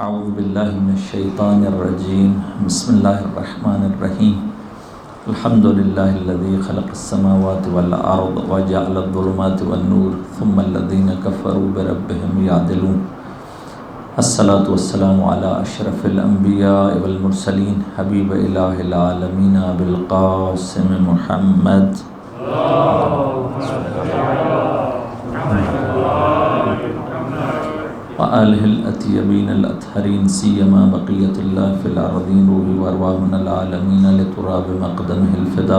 اعوذ باللہ من الشیطان الرجیم بسم اللہ الرحمن الرحیم الحمد للہ الذی خلق السماوات والارض وجعل الظلمات والنور ثم الذین کفروا بربهم یعدلون الصلاة والسلام علی اشرف الانبیاء والمرسلین حبیب الہ العالمین بالقاسم محمد وآلہ الأطیبین الأطہرین سیما بقیت اللہ فی الارضین روح وارواحنا العالمین لتراب مقدمہ الفدا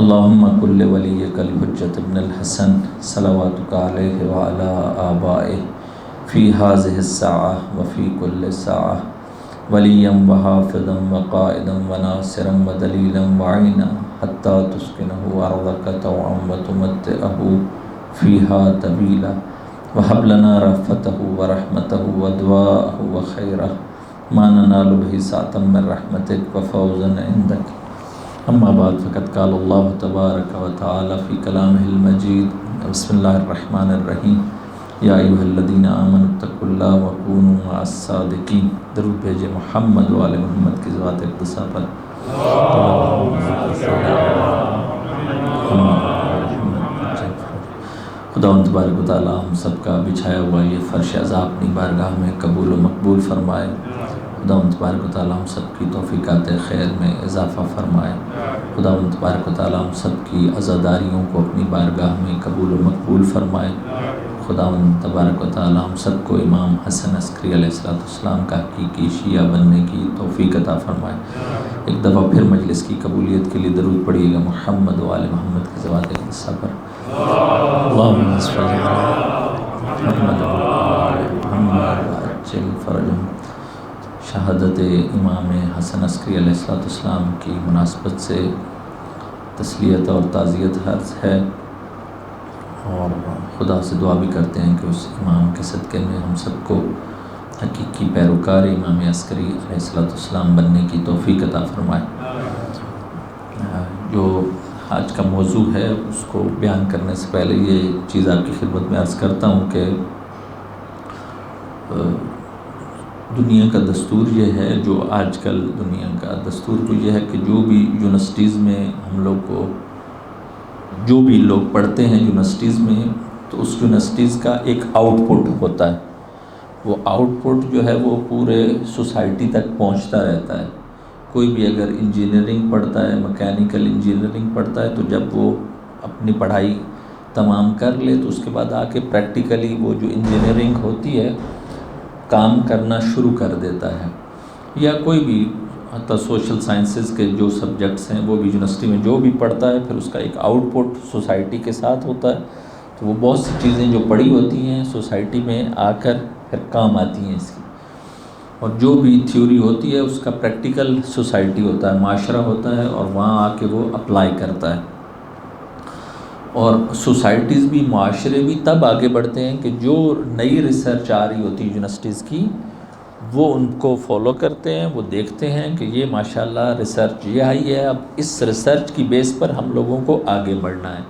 اللہم کل ولیک الحجت ابن الحسن صلواتک علیہ وعلی آبائہ فی هذه الساعة وفی کل ساعة ولیا وحافظا وقائدا وناصرا ودلیلا وعینا حتی تسکنہ ارضک طوعا وتمتعہ فیہا طویلا وَهَبْ لَنَا رَحْفَتَهُ وَرَحْمَتَهُ وَدُعَاءَهُ وَخَيْرَهُ مَا نَنَالُ بِهِ سَعْةً مِّن رَحْمَتِكَ وَفَوْزًا عِندَكَ أما بعد فقد قال الله تبارك وتعالى في كلامه المجيد بسم الله الرحمن الرحيم يا أيها الذين آمنوا اتقوا الله وكونوا مع الصادقين درود بھیجے محمد و آل محمد کی ذات اقدسہ پر خداوند تبارک و تعالیٰ ہم سب کا بچھایا ہوا یہ فرش عزا اپنی بارگاہ میں قبول و مقبول فرمائے۔ خداوند تبارک و تعالیٰ ہم سب کی توفیقات خیر میں اضافہ فرمائے۔ خداوند تبارک و تعالیٰ ہم سب کی عزاداریوں کو اپنی بارگاہ میں قبول و مقبول فرمائے۔ خداوند تبارک و تعالیٰ ہم سب کو امام حسن عسکری علیہ السلام کا حقیقی شیعہ بننے کی توفیق عطا فرمائے۔ ایک دفعہ پھر مجلس کی قبولیت کے لیے درود پڑھیے گا محمد و آل محمد کی ذوات اقدسہ پر۔ اللہم صل علی محمد و آل محمد وعجل فرجہم۔ شہادت امام حسن عسکری علیہ السلام کی مناسبت سے تسلیت اور تعزیت عرض ہے، اور خدا سے دعا بھی کرتے ہیں کہ اس امام کے صدقے میں ہم سب کو حقیقی پیروکار امام عسکری علیہ السلام بننے کی توفیق عطا فرمائے۔ جو آج کا موضوع ہے اس کو بیان کرنے سے پہلے یہ چیز آپ کی خدمت میں عرض کرتا ہوں کہ دنیا کا دستور یہ ہے، جو آج کل دنیا کا دستور تو یہ ہے کہ جو بھی یونیورسٹیز میں ہم لوگ کو جو بھی لوگ پڑھتے ہیں یونیورسٹیز میں، تو اس یونیورسٹیز کا ایک آؤٹ پٹ ہوتا ہے۔ وہ آؤٹ پٹ جو ہے وہ پورے سوسائٹی تک پہنچتا رہتا ہے۔ کوئی بھی اگر انجینئرنگ پڑھتا ہے، مکینیکل انجینئرنگ پڑھتا ہے، تو جب وہ اپنی پڑھائی تمام کر لے تو اس کے بعد آ کے پریکٹیکلی وہ جو انجینئرنگ ہوتی ہے کام کرنا شروع کر دیتا ہے۔ یا کوئی بھی حتیٰ سوشل سائنسز کے جو سبجیکٹس ہیں وہ بھی یونیورسٹی میں جو بھی پڑھتا ہے، پھر اس کا ایک آؤٹ پٹ سوسائٹی کے ساتھ ہوتا ہے، تو وہ بہت سی چیزیں جو پڑھی ہوتی ہیں سوسائٹی میں آ کر پھر کام آتی ہیں اس کی، اور جو بھی تھیوری ہوتی ہے اس کا پریکٹیکل سوسائٹی ہوتا ہے، معاشرہ ہوتا ہے، اور وہاں آ کے وہ اپلائی کرتا ہے۔ اور سوسائٹیز بھی، معاشرے بھی تب آگے بڑھتے ہیں کہ جو نئی ریسرچ آ رہی ہوتی ہے یونیورسٹیز کی، وہ ان کو فالو کرتے ہیں، وہ دیکھتے ہیں کہ یہ ماشاءاللہ ریسرچ یہ آئی ہے، اب اس ریسرچ کی بیس پر ہم لوگوں کو آگے بڑھنا ہے۔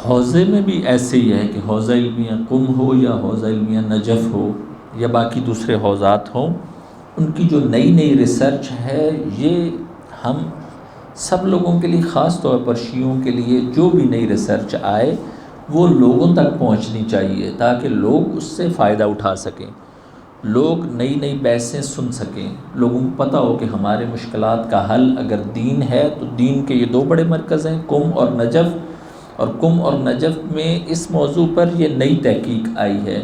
حوزے میں بھی ایسے ہی ہے کہ حوزہ علمیہ قم ہو یا حوزہ علمیہ نجف ہو یا باقی دوسرے حوزات ہوں، ان کی جو نئی نئی ریسرچ ہے یہ ہم سب لوگوں کے لیے، خاص طور پر شیعوں کے لیے جو بھی نئی ریسرچ آئے وہ لوگوں تک پہنچنی چاہیے، تاکہ لوگ اس سے فائدہ اٹھا سکیں، لوگ نئی نئی بحثیں سن سکیں، لوگوں کو پتہ ہو کہ ہمارے مشکلات کا حل اگر دین ہے تو دین کے یہ دو بڑے مرکز ہیں، قم اور نجف، اور قم اور نجف میں اس موضوع پر یہ نئی تحقیق آئی ہے،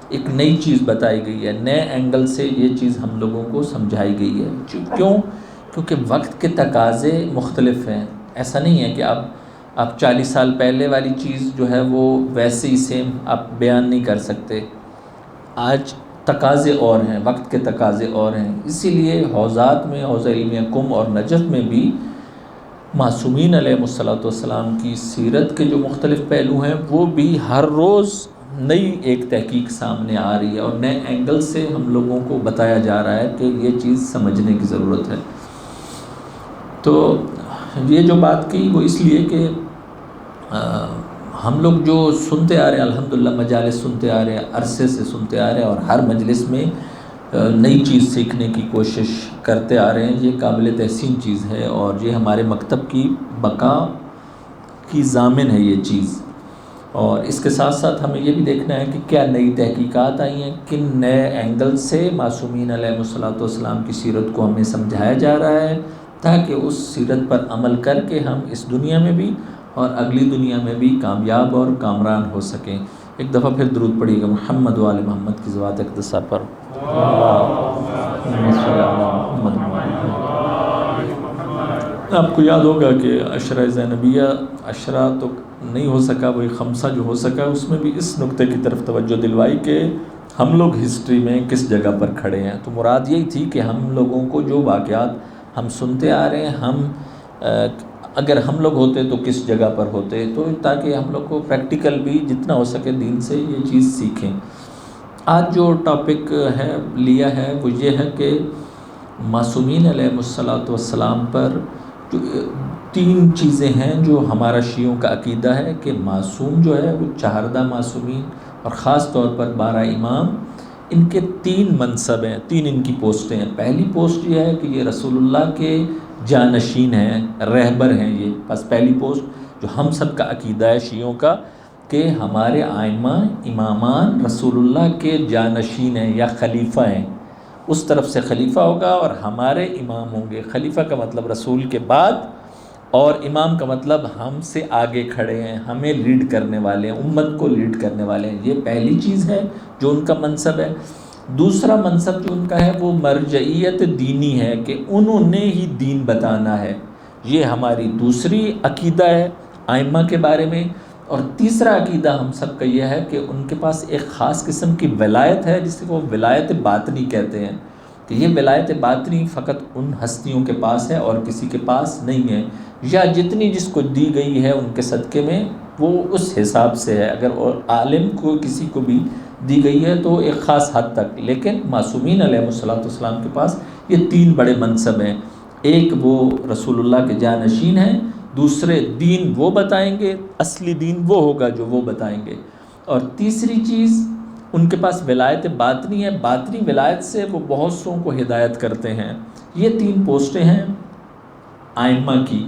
ایک نئی چیز بتائی گئی ہے، نئے اینگل سے یہ چیز ہم لوگوں کو سمجھائی گئی ہے۔ کیونکہ وقت کے تقاضے مختلف ہیں، ایسا نہیں ہے کہ آپ 40 سال پہلے والی چیز جو ہے وہ ویسے ہی سیم آپ بیان نہیں کر سکتے۔ آج تقاضے اور ہیں، وقت کے تقاضے اور ہیں، اسی لیے حوزات میں، حوزہ علمیہ قم اور نجف میں بھی معصومین علیہ السلام کی سیرت کے جو مختلف پہلو ہیں وہ بھی ہر روز نئی ایک تحقیق سامنے آ رہی ہے، اور نئے اینگل سے ہم لوگوں کو بتایا جا رہا ہے کہ یہ چیز سمجھنے کی ضرورت ہے۔ تو یہ جو بات کی وہ اس لیے کہ ہم لوگ جو سنتے آ رہے ہیں الحمدللہ، مجالس سنتے آ رہے ہیں، عرصے سے سنتے آ رہے ہیں، اور ہر مجلس میں نئی چیز سیکھنے کی کوشش کرتے آ رہے ہیں، یہ قابل تحسین چیز ہے، اور یہ ہمارے مکتب کی بقا کی ضامن ہے یہ چیز۔ اور اس کے ساتھ ساتھ ہمیں یہ بھی دیکھنا ہے کہ کیا نئی تحقیقات آئی ہیں، کن نئے اینگل سے معصومین علیہ الصلوۃ والسلام کی سیرت کو ہمیں سمجھایا جا رہا ہے، تاکہ اس سیرت پر عمل کر کے ہم اس دنیا میں بھی اور اگلی دنیا میں بھی کامیاب اور کامران ہو سکیں۔ ایک دفعہ پھر درود پڑھیے گا محمد و آل محمد کی ذوات اقدسہ پر۔ آپ کو یاد ہوگا کہ عشرہ زینبیہ عشرہ تو نہیں ہو سکا، وہی خمسہ جو ہو سکا اس میں بھی اس نقطے کی طرف توجہ دلوائی کہ ہم لوگ ہسٹری میں کس جگہ پر کھڑے ہیں۔ تو مراد یہی تھی کہ ہم لوگوں کو جو واقعات ہم سنتے آ رہے ہیں، ہم اگر ہم لوگ ہوتے تو کس جگہ پر ہوتے، تو تاکہ ہم لوگ کو پریکٹیکل بھی جتنا ہو سکے دین سے یہ چیز سیکھیں۔ آج جو ٹاپک ہے لیا ہے وہ یہ ہے کہ معصومین علیہ الصلوۃ والسلام پر جو تین چیزیں ہیں جو ہمارا شیعوں کا عقیدہ ہے کہ معصوم جو ہے وہ چہاردہ معصومین اور خاص طور پر 12 امام، ان کے تین منصب ہیں، تین ان کی پوسٹیں ہیں۔ پہلی پوسٹ یہ ہے کہ یہ رسول اللہ کے جانشین ہیں، رہبر ہیں۔ یہ بس پہلی پوسٹ جو ہم سب کا عقیدہ ہے شیعوں کا کہ ہمارے ائمہ امامان رسول اللہ کے جانشین ہیں یا خلیفہ ہیں۔ اس طرف سے خلیفہ ہوگا اور ہمارے امام ہوں گے۔ خلیفہ کا مطلب رسول کے بعد، اور امام کا مطلب ہم سے آگے کھڑے ہیں، ہمیں لیڈ کرنے والے ہیں، امت کو لیڈ کرنے والے ہیں۔ یہ پہلی چیز ہے جو ان کا منصب ہے۔ دوسرا منصب جو ان کا ہے وہ مرجعیت دینی ہے کہ انہوں نے ہی دین بتانا ہے۔ یہ ہماری دوسری عقیدہ ہے ائمہ کے بارے میں۔ اور تیسرا عقیدہ ہم سب کا یہ ہے کہ ان کے پاس ایک خاص قسم کی ولایت ہے جس کو ولایت باطنی کہتے ہیں، کہ یہ ولایت باطنی فقط ان ہستیوں کے پاس ہے اور کسی کے پاس نہیں ہے، یا جتنی جس کو دی گئی ہے ان کے صدقے میں وہ اس حساب سے ہے۔ اگر عالم کو کسی کو بھی دی گئی ہے تو ایک خاص حد تک، لیکن معصومین علیہ الصلوۃ والسلام کے پاس یہ تین بڑے منصب ہیں۔ ایک وہ رسول اللہ کے جانشین ہیں، دوسرے دین وہ بتائیں گے، اصلی دین وہ ہوگا جو وہ بتائیں گے، اور تیسری چیز ان کے پاس ولایت باطنی ہے، باطنی ولایت سے وہ بہت سوں کو ہدایت کرتے ہیں۔ یہ تین پوسٹیں ہیں ائمہ کی۔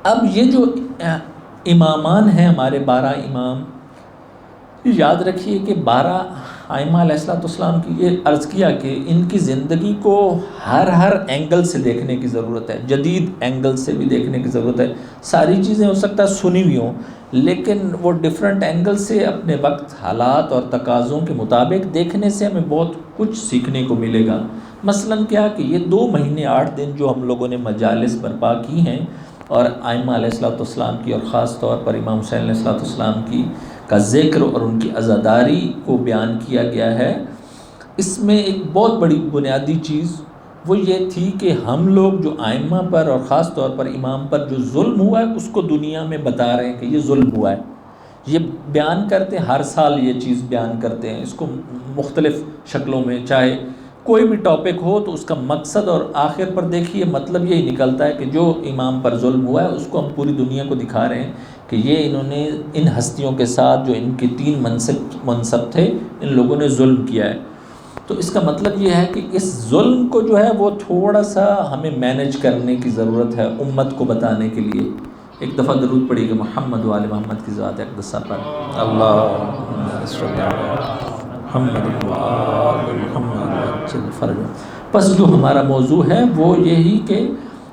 اب یہ جو امامان ہیں ہمارے 12 امام، یاد رکھیے کہ 12 ائمہ علیہ السلام کی یہ عرض کیا کہ ان کی زندگی کو ہر اینگل سے دیکھنے کی ضرورت ہے، جدید اینگل سے بھی دیکھنے کی ضرورت ہے۔ ساری چیزیں ہو سکتا ہے سنی ہوئی ہوں، لیکن وہ ڈیفرنٹ اینگل سے اپنے وقت، حالات اور تقاضوں کے مطابق دیکھنے سے ہمیں بہت کچھ سیکھنے کو ملے گا۔ مثلاً کیا کہ یہ 2 مہینے 8 دن جو ہم لوگوں نے مجالس برپا کی ہیں اور ائمہ علیہ السلام کی اور خاص طور پر امام حسین علیہ السلام کی کا ذکر اور ان کی عزاداری کو بیان کیا گیا ہے، اس میں ایک بہت بڑی بنیادی چیز وہ یہ تھی کہ ہم لوگ جو ائمہ پر اور خاص طور پر امام پر جو ظلم ہوا ہے اس کو دنیا میں بتا رہے ہیں کہ یہ ظلم ہوا ہے۔ یہ بیان کرتے ہیں، ہر سال یہ چیز بیان کرتے ہیں، اس کو مختلف شکلوں میں، چاہے کوئی بھی ٹاپک ہو تو اس کا مقصد اور آخر پر دیکھیے مطلب یہی نکلتا ہے کہ جو امام پر ظلم ہوا ہے اس کو ہم پوری دنیا کو دکھا رہے ہیں کہ یہ انہوں نے ان ہستیوں کے ساتھ جو ان کے 3 منصب تھے ان لوگوں نے ظلم کیا ہے۔ تو اس کا مطلب یہ ہے کہ اس ظلم کو جو ہے وہ تھوڑا سا ہمیں مینج کرنے کی ضرورت ہے امت کو بتانے کے لیے۔ ایک دفعہ درود پڑھیے گا محمد و آل محمد کی ذات اقدسہ پر۔ اللہم صل علی محمد و آل محمد وعجل فرجہ۔ پس جو ہمارا موضوع ہے وہ یہی کہ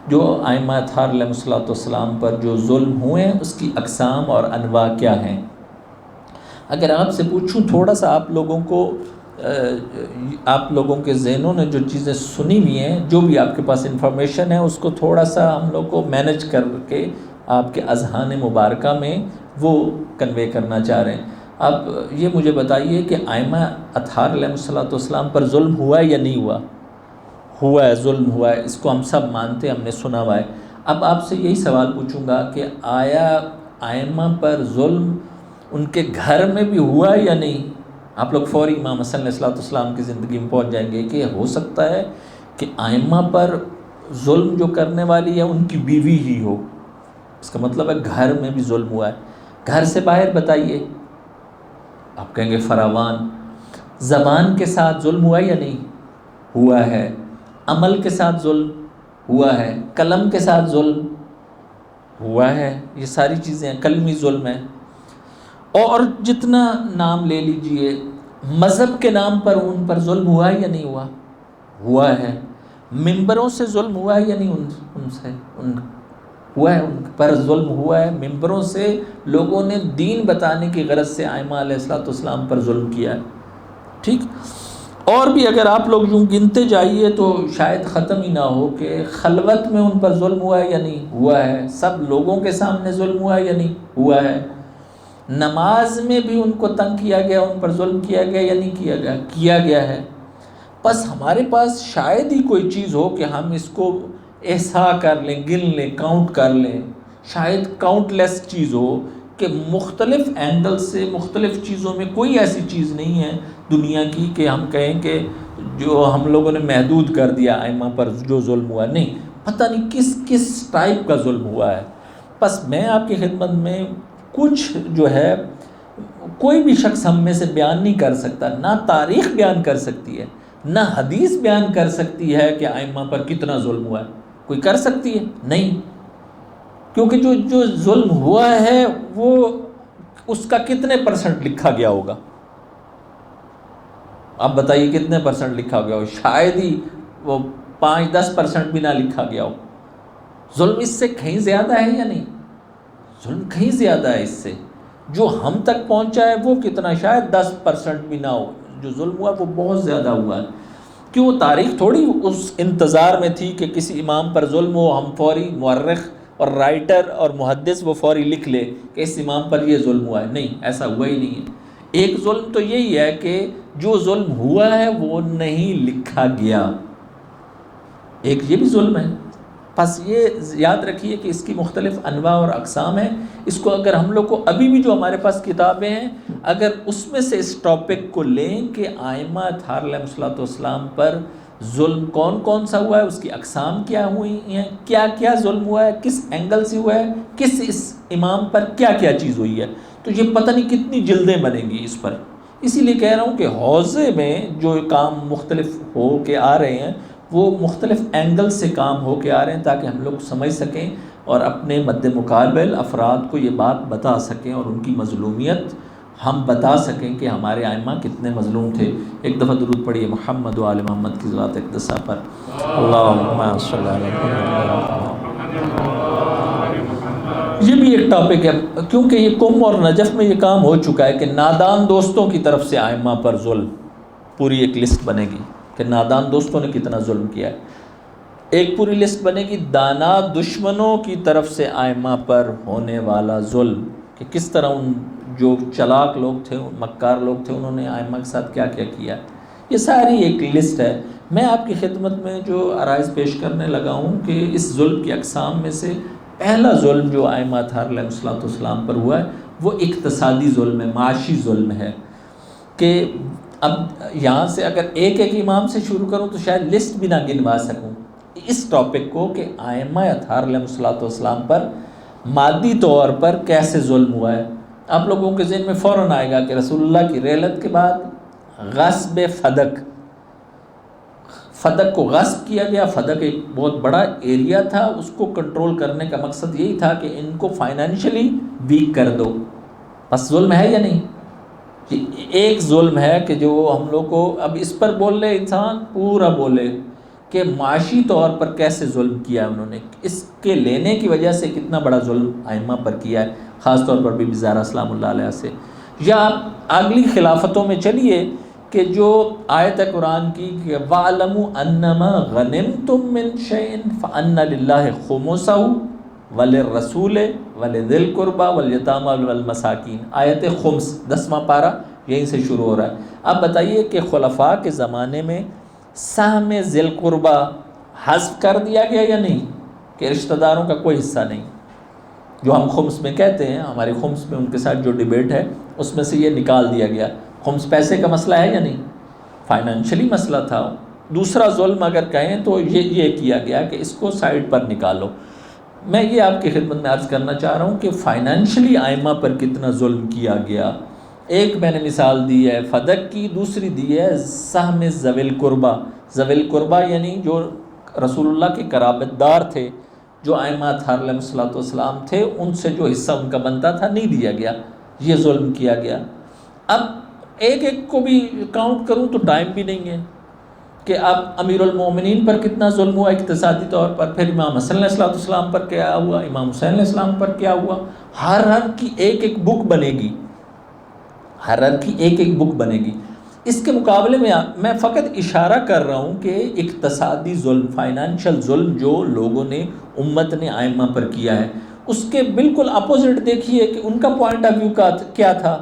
جو ائمہ اطہار علیہ السلام پر جو ظلم ہوئے ہیں اس کی اقسام اور انواع کیا ہیں۔ اگر آپ سے پوچھوں تھوڑا سا آپ لوگوں کے ذہنوں نے جو چیزیں سنی ہوئی ہیں، جو بھی آپ کے پاس انفارمیشن ہے اس کو تھوڑا سا ہم لوگ کو مینج کر کے آپ کے اذہان مبارکہ میں وہ کنوے کرنا چاہ رہے ہیں۔ اب یہ مجھے بتائیے کہ ائمہ اطہار علیہ السلام پر ظلم ہوا ہے یا نہیں ہوا؟ ہوا ہے، ظلم ہوا ہے، اس کو ہم سب مانتے ہیں، ہم نے سنا ہوا ہے۔ اب آپ سے یہی سوال پوچھوں گا کہ آیا ائمہ پر ظلم ان کے گھر میں بھی ہوا یا نہیں؟ آپ لوگ فوری امام حسن علیہ السلام کی زندگی میں پہنچ جائیں گے کہ ہو سکتا ہے کہ ائمہ پر ظلم جو کرنے والی ہے ان کی بیوی ہی ہو، اس کا مطلب ہے گھر میں بھی ظلم ہوا ہے۔ گھر سے باہر بتائیے، آپ کہیں گے فراوان۔ زبان کے ساتھ ظلم ہوا یا نہیں؟ ہوا ہے۔ عمل کے ساتھ ظلم ہوا ہے، قلم کے ساتھ ظلم ہوا ہے، یہ ساری چیزیں قلمی ظلم ہے۔ اور جتنا نام لے لیجئے، مذہب کے نام پر ان پر ظلم ہوا ہے یا نہیں ہوا؟ ہوا ہے۔ ممبروں سے ظلم ہوا ہے یا نہیں؟ ان سے ہوا ہے، ان پر ظلم ہوا ہے۔ ممبروں سے لوگوں نے دین بتانے کی غرض سے ائمہ علیہ السلام پر ظلم کیا ہے، ٹھیک۔ اور بھی اگر آپ لوگ یوں گنتے جائیے تو شاید ختم ہی نہ ہو کہ خلوت میں ان پر ظلم ہوا ہے یا نہیں؟ ہوا ہے۔ سب لوگوں کے سامنے ظلم ہوا ہے یا نہیں؟ ہوا ہے۔ نماز میں بھی ان کو تنگ کیا گیا، ان پر ظلم کیا گیا یا نہیں کیا گیا؟ کیا گیا ہے۔ بس ہمارے پاس شاید ہی کوئی چیز ہو کہ ہم اس کو احصا کر لیں، گن لیں، کاؤنٹ کر لیں، شاید کاؤنٹ لیس چیز ہو کہ مختلف اینگل سے مختلف چیزوں میں کوئی ایسی چیز نہیں ہے دنیا کی کہ ہم کہیں کہ جو ہم لوگوں نے محدود کر دیا ائمہ پر جو ظلم ہوا، نہیں، پتہ نہیں کس کس ٹائپ کا ظلم ہوا ہے۔ بس میں آپ کی خدمت میں کچھ جو ہے کوئی بھی شخص ہم میں سے بیان نہیں کر سکتا، نہ تاریخ بیان کر سکتی ہے، نہ حدیث بیان کر سکتی ہے کہ ائمہ پر کتنا ظلم ہوا ہے۔ کوئی کر سکتی ہے؟ نہیں، کیونکہ جو ظلم ہوا ہے وہ اس کا کتنے پرسنٹ لکھا گیا ہوگا؟ آپ بتائیے کتنے پرسنٹ لکھا گیا ہو؟ شاید ہی وہ 5-10% بھی نہ لکھا گیا ہو۔ ظلم اس سے کہیں زیادہ ہے یا نہیں؟ ظلم کہیں زیادہ ہے اس سے۔ جو ہم تک پہنچا ہے وہ کتنا؟ شاید 10% بھی نہ ہو۔ جو ظلم ہوا وہ بہت زیادہ ہوا ہے، کیوں؟ تاریخ تھوڑی اس انتظار میں تھی کہ کسی امام پر ظلم ہو، ہم فوری مورخ اور رائٹر اور محدث وہ فوری لکھ لے کہ اس امام پر یہ ظلم ہوا ہے۔ نہیں، ایسا ہوا ہی نہیں ہے۔ ایک ظلم تو یہی ہے کہ جو ظلم ہوا ہے وہ نہیں لکھا گیا، ایک یہ بھی ظلم ہے۔ بس یہ یاد رکھیے کہ اس کی مختلف انواع اور اقسام ہیں۔ اس کو اگر ہم لوگ کو ابھی بھی جو ہمارے پاس کتابیں ہیں، اگر اس میں سے اس ٹاپک کو لیں کہ ائمہ اطہار علیہ السلام پر ظلم کون کون سا ہوا ہے، اس کی اقسام کیا ہوئی ہیں، کیا کیا ظلم ہوا ہے، کس اینگل سے ہوا ہے، کس اس امام پر کیا کیا چیز ہوئی ہے، تو یہ پتہ نہیں کتنی جلدیں بنیں گی اس پر۔ اسی لیے کہہ رہا ہوں کہ حوزے میں جو کام مختلف ہو کے آ رہے ہیں وہ مختلف اینگل سے کام ہو کے آ رہے ہیں تاکہ ہم لوگ سمجھ سکیں اور اپنے مد مقابل افراد کو یہ بات بتا سکیں اور ان کی مظلومیت ہم بتا سکیں کہ ہمارے ائمہ کتنے مظلوم تھے۔ ایک دفعہ درود پڑھیے محمد و آل محمد کی ذات اقدسہ پر، اللہم صلی علی محمد۔ یہ بھی ایک ٹاپک ہے کیونکہ یہ قم اور نجف میں یہ کام ہو چکا ہے کہ نادان دوستوں کی طرف سے ائمہ پر ظلم، پوری ایک لسٹ بنے گی کہ نادان دوستوں نے کتنا ظلم کیا ہے۔ ایک پوری لسٹ بنے گی دانا دشمنوں کی طرف سے ائمہ پر ہونے والا ظلم، کہ کس طرح ان جو چلاک لوگ تھے، مکار لوگ تھے، انہوں نے ائمہ کے ساتھ کیا کیا کیا۔ یہ ساری ایک لسٹ ہے۔ میں آپ کی خدمت میں جو عرائض پیش کرنے لگا ہوں کہ اس ظلم کی اقسام میں سے پہلا ظلم جو ائمہ اطہار علیہ السلام پر ہوا ہے وہ اقتصادی ظلم ہے، معاشی ظلم ہے۔ کہ اب یہاں سے اگر ایک ایک امام سے شروع کروں تو شاید لسٹ بھی نہ گنوا سکوں اس ٹاپک کو کہ ائمہ اطہار علیہ السلام پر مادی طور پر کیسے ظلم ہوا ہے۔ آپ لوگوں کے ذہن میں فوراً آئے گا کہ رسول اللہ کی رحلت کے بعد غصب فدق کو غصب کیا گیا۔ فدق ایک بہت بڑا ایریا تھا، اس کو کنٹرول کرنے کا مقصد یہی تھا کہ ان کو فائنینشلی ویک کر دو۔ بس ظلم ہے یا نہیں؟ ایک ظلم ہے کہ جو ہم لوگ کو اب اس پر بول لے انسان پورا بولے کہ معاشی طور پر کیسے ظلم کیا ہے انہوں نے، اس کے لینے کی وجہ سے کتنا بڑا ظلم ائمہ پر کیا ہے، خاص طور پر بی بی زہرا سلام اللہ علیہ سے۔ یا آپ اگلی خلافتوں میں چلیے کہ جو آیت ہے قرآن کی کہ وَاعْلَمُوا أَنَّمَا غَنِمْتُم مِّن شَيْءٍ فَأَنَّ لِلَّهِ خُمُسَهُ وَلِلرَّسُولِ وَلِذِي الْقُرْبَى وَالْيَتَامَى وَالْمَسَاكِينِ۔ آیت خمس 10واں پارہ یہیں سے شروع ہو رہا ہے۔ اب بتائیے کہ خلفاء کے زمانے میں سہم ذی القربہ حذف کر دیا گیا یا نہیں، کہ رشتہ داروں کا کوئی حصہ نہیں، جو ہم خمس میں کہتے ہیں، ہمارے خمس میں ان کے ساتھ جو ڈیبیٹ ہے اس میں سے یہ نکال دیا گیا۔ خمس پیسے کا مسئلہ ہے یا نہیں؟ فائنینشلی مسئلہ تھا۔ دوسرا ظلم اگر کہیں تو یہ کیا گیا کہ اس کو سائڈ پر نکالو۔ میں یہ آپ کی خدمت میں عرض کرنا چاہ رہا ہوں کہ فائنینشلی ائمہ پر کتنا ظلم کیا گیا. ایک میں نے مثال دی ہے فدق کی، دوسری دی ہے سہم ذوی القربہ. ذوی القربہ یعنی جو رسول اللہ کے قرابت دار تھے، جو ائمہ اطہار علیہ الصلوۃ والسلام تھے، ان سے جو حصہ ان کا بنتا تھا نہیں دیا گیا، یہ ظلم کیا گیا. اب ایک ایک کو بھی کاؤنٹ کروں تو ٹائم بھی نہیں ہے کہ اب امیر المومنین پر کتنا ظلم ہوا اقتصادی طور پر، پھر امام حسن علیہ الصلوۃ والسلام پر کیا ہوا، امام حسین علیہ السلام پر کیا ہوا. ہر کی ایک ایک بک بنے گی، ہر کی ایک ایک بک بنے گی. اس کے مقابلے میں فقط اشارہ کر رہا ہوں کہ اقتصادی ظلم، فائنانشل ظلم جو لوگوں نے، امت نے ائمہ پر کیا ہے، اس کے بالکل اپوزٹ دیکھیے کہ ان کا پوائنٹ آف ویو کیا تھا.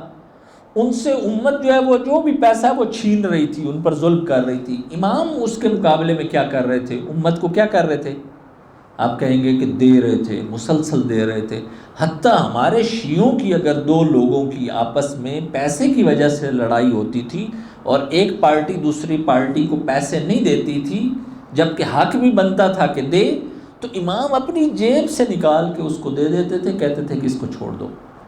ان سے امت جو ہے وہ جو بھی پیسہ وہ چھین رہی تھی، ان پر ظلم کر رہی تھی. امام اس کے مقابلے میں کیا کر رہے تھے، امت کو کیا کر رہے تھے؟ آپ کہیں گے کہ دے رہے تھے، مسلسل دے رہے تھے. حتیٰ ہمارے شیعوں کی اگر دو لوگوں کی آپس میں پیسے کی وجہ سے لڑائی ہوتی تھی اور ایک پارٹی دوسری پارٹی کو پیسے نہیں دیتی تھی جبکہ حق بھی بنتا تھا کہ دے، تو امام اپنی جیب سے نکال کے اس کو دے دیتے تھے، کہتے تھے کہ اس کو چھوڑ دو،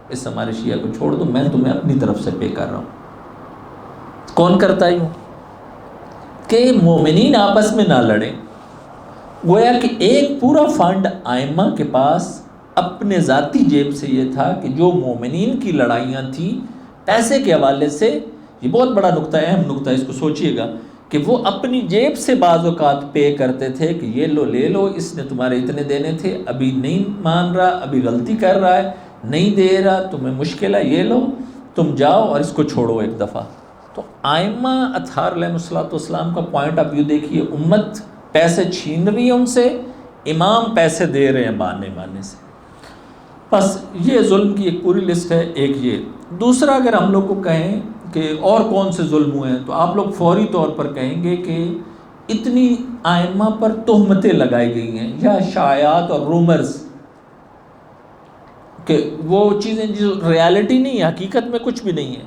اس ہمارے شیعہ کو چھوڑ دو، میں تمہیں اپنی طرف سے پے کر رہا ہوں. کون کرتا ہے یوں کہ مومنین آپس میں نہ لڑیں؟ گویا کہ ایک پورا فنڈ ائمہ کے پاس اپنے ذاتی جیب سے یہ تھا کہ جو مومنین کی لڑائیاں تھیں پیسے کے حوالے سے، یہ بہت بڑا نقطہ ہے، اہم نقطہ ہے، اس کو سوچئے گا کہ وہ اپنی جیب سے بعض اوقات پے کرتے تھے کہ یہ لو لے لو، اس نے تمہارے اتنے دینے تھے، ابھی نہیں مان رہا، ابھی غلطی کر رہا ہے، نہیں دے رہا، تمہیں مشکل ہے، یہ لو تم جاؤ اور اس کو چھوڑو ایک دفعہ. تو ائمہ اطہار علیہ الصلوۃ والسلام کا پوائنٹ آف ویو دیکھیے، امت پیسے چھین رہی ہے ان سے، امام پیسے دے رہے ہیں بہانے سے. بس یہ ظلم کی ایک پوری لسٹ ہے. ایک یہ. دوسرا، اگر ہم لوگ کو کہیں کہ اور کون سے ظلم ہوئے ہیں تو آپ لوگ فوری طور پر کہیں گے کہ اتنی ائمہ پر تہمتیں لگائی گئی ہیں یا شائعات اور رومرز، کہ وہ چیزیں جو ریالٹی نہیں ہے، حقیقت میں کچھ بھی نہیں ہے.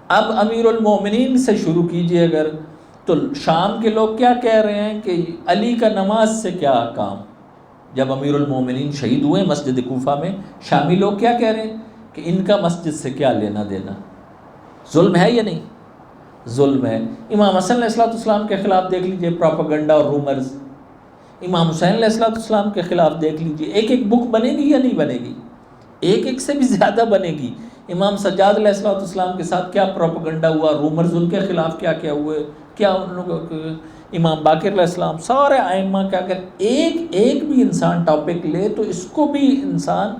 اب امیر المومنین سے شروع کیجئے اگر، تو شام کے لوگ کیا کہہ رہے ہیں کہ علی کا نماز سے کیا کام؟ جب امیر المومنین شہید ہوئے مسجد کوفہ میں، شامی لوگ کیا کہہ رہے ہیں کہ ان کا مسجد سے کیا لینا دینا؟ ظلم ہے یا نہیں؟ ظلم ہے. امام حسن علیہ السلام کے خلاف دیکھ لیجئے پروپیگنڈا اور رومرز، امام حسین علیہ السلام کے خلاف دیکھ لیجئے. ایک ایک بک بنے گی یا نہیں بنے گی؟ ایک ایک سے بھی زیادہ بنے گی. امام سجاد علیہ السلام کے ساتھ کیا پروپیگنڈا ہوا، رومرز ان کے خلاف کیا کیا ہوئے، کیا ان لوگوں، امام باقر علیہ السلام، سارے ائمہ کیا کہ ایک ایک بھی انسان ٹاپک لے تو اس کو بھی انسان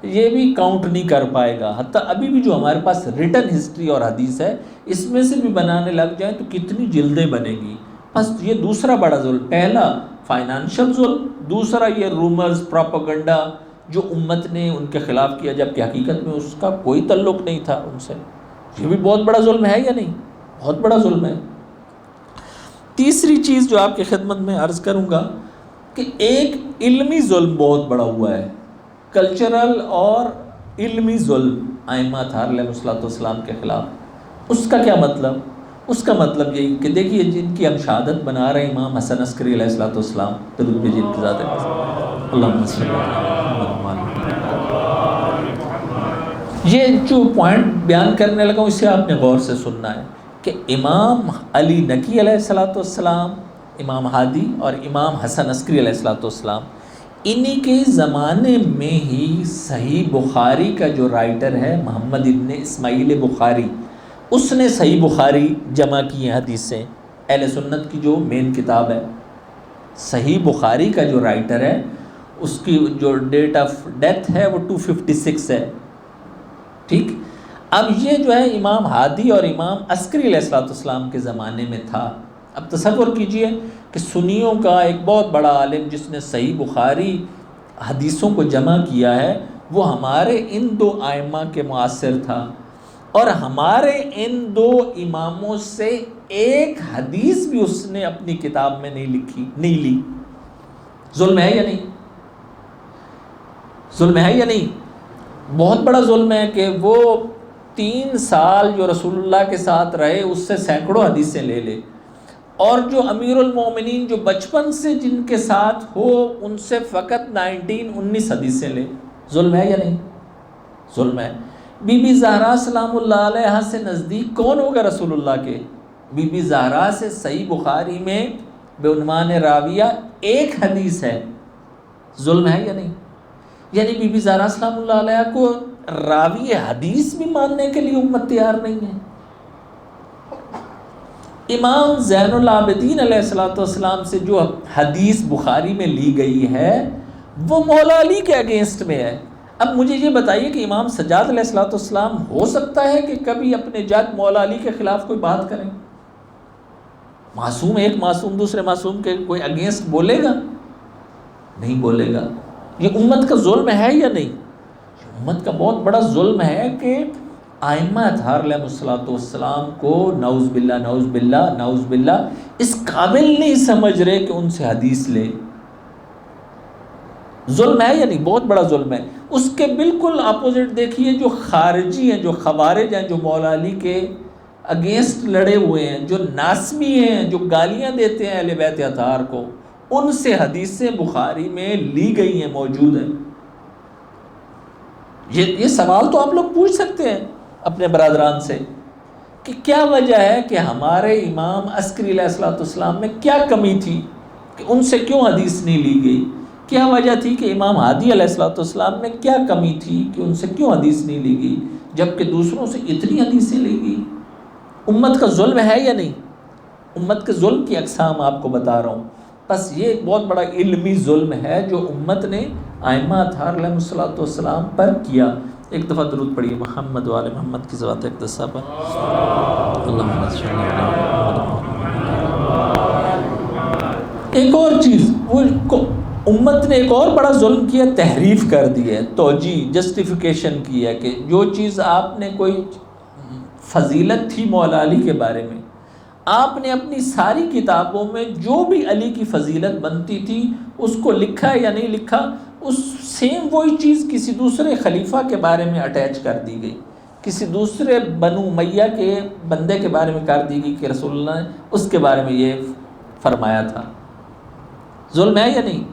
یہ بھی کاؤنٹ نہیں کر پائے گا. حتیٰ ابھی بھی جو ہمارے پاس ریٹن ہسٹری اور حدیث ہے، اس میں سے بھی بنانے لگ جائیں تو کتنی جلدیں بنے گی. بس یہ دوسرا بڑا ظلم. پہلا فائنانشل ظلم، دوسرا یہ رومرز، پروپیگنڈا جو امت نے ان کے خلاف کیا جبکہ حقیقت میں اس کا کوئی تعلق نہیں تھا ان سے. یہ بھی بہت بڑا ظلم ہے یا نہیں؟ بہت بڑا ظلم ہے. تیسری چیز جو آپ کی خدمت میں عرض کروں گا کہ ایک علمی ظلم بہت بڑا ہوا ہے، کلچرل اور علمی ظلم ائمہ اطہار علیہ السلام کے خلاف. اس کا کیا مطلب؟ اس کا مطلب یہی کہ دیکھیے جن کی ہم شہادت بنا رہے ہیں، امام حسن عسکری علیہ السلام، درود بھیجیے ان کی ذات پر، اللہم صلی اللہ علیہ وسلم. یہ جو پوائنٹ بیان کرنے لگا ہوں، اسے آپ نے غور سے سننا ہے کہ امام علی نقی علیہ السلام، امام ہادی اور امام حسن عسکری علیہ السلام، انہی کے زمانے میں ہی صحیح بخاری کا جو رائٹر ہے محمد ابن اسماعیل بخاری، اس نے صحیح بخاری جمع کی ہیں حدیثیں، اہل سنت کی جو مین کتاب ہے. صحیح بخاری کا جو رائٹر ہے اس کی جو ڈیٹ آف ڈیتھ ہے وہ 256 ہے. ٹھیک. اب یہ جو ہے امام ہادی اور امام عسکری علیہ السلام کے زمانے میں تھا. اب تصور کیجئے کہ سنیوں کا ایک بہت بڑا عالم جس نے صحیح بخاری حدیثوں کو جمع کیا ہے، وہ ہمارے ان دو ائمہ کے معاصر تھا، اور ہمارے ان دو اماموں سے ایک حدیث بھی اس نے اپنی کتاب میں نہیں لکھی، نہیں لی. ظلم ہے یا نہیں؟ ظلم ہے یا نہیں؟ بہت بڑا ظلم ہے کہ وہ 3 سال جو رسول اللہ کے ساتھ رہے اس سے سینکڑوں حدیثیں لے لے. اور جو امیر المومنین جو بچپن سے جن کے ساتھ ہو ان سے فقط 19 حدیثیں لے، ظلم ہے یا نہیں؟ ظلم ہے۔ بی بی زہرا سلام اللہ علیہ سے نزدیک کون ہوگا رسول اللہ کے؟ بی بی زہرا سے صحیح بخاری میں بعنوان راویہ ایک حدیث ہے، ظلم ہے یا نہیں؟ یعنی بی بی زہرا سلام اللہ علیہ کو راوی حدیث بھی ماننے کے لیے امت تیار نہیں ہے۔ امام زین العابدین علیہ السلام سے جو حدیث بخاری میں لی گئی ہے وہ مولا علی کے اگینسٹ میں ہے۔ اب مجھے یہ بتائیے کہ امام سجاد علیہ السلام ہو سکتا ہے کہ کبھی اپنے جد مولا علی کے خلاف کوئی بات کریں؟ معصوم ایک معصوم دوسرے معصوم کے کوئی اگینسٹ بولے گا؟ نہیں بولے گا۔ یہ امت کا ظلم ہے یا نہیں؟ امت کا بہت بڑا ظلم ہے کہ ائمہ اطہار علیہ السلام کو نعوذ باللہ نعوذ باللہ نعوذ باللہ اس قابل نہیں سمجھ رہے کہ ان سے حدیث لے۔ ظلم ہے یا نہیں؟ بہت بڑا ظلم ہے۔ اس کے بالکل اپوزٹ دیکھیے جو خارجی ہیں، جو خوارج ہیں، جو مولا علی کے اگینسٹ لڑے ہوئے ہیں، جو ناسمی ہیں، جو گالیاں دیتے ہیں اہل بیت اطہار کو، ان سے حدیثیں بخاری میں لی گئی ہیں، موجود ہیں۔ یہ سوال تو آپ لوگ پوچھ سکتے ہیں اپنے برادران سے کہ کیا وجہ ہے کہ ہمارے امام عسکری علیہ السلام میں کیا کمی تھی کہ ان سے کیوں حدیث نہیں لی گئی؟ کیا وجہ تھی کہ امام ہادی علیہ السلام میں کیا کمی تھی کہ ان سے کیوں حدیث نہیں لی گئی جبکہ دوسروں سے اتنی حدیثیں لی گئی؟ امت کا ظلم ہے یا نہیں؟ امت کے ظلم کی اقسام آپ کو بتا رہا ہوں۔ بس یہ ایک بہت بڑا علمی ظلم ہے جو امت نے ائمہ اطہار علیہ السلام پر کیا۔ ایک دفعہ درود پڑھیے محمد وآل محمد کی ذات اقدسہ پر۔ اللہم صل علی محمد۔ ایک اور چیز وہ امت نے ایک اور بڑا ظلم کیا، تحریف کر دی ہے، توجیہ جسٹیفیکیشن کی ہے کہ جو چیز آپ نے کوئی فضیلت تھی مولا علی کے بارے میں، آپ نے اپنی ساری کتابوں میں جو بھی علی کی فضیلت بنتی تھی اس کو لکھا یا نہیں لکھا، اس سیم وہی چیز کسی دوسرے خلیفہ کے بارے میں اٹیچ کر دی گئی، کسی دوسرے بنو امیہ کے بندے کے بارے میں کر دی گئی کہ رسول اللہ نے اس کے بارے میں یہ فرمایا تھا۔ ظلم ہے یا نہیں؟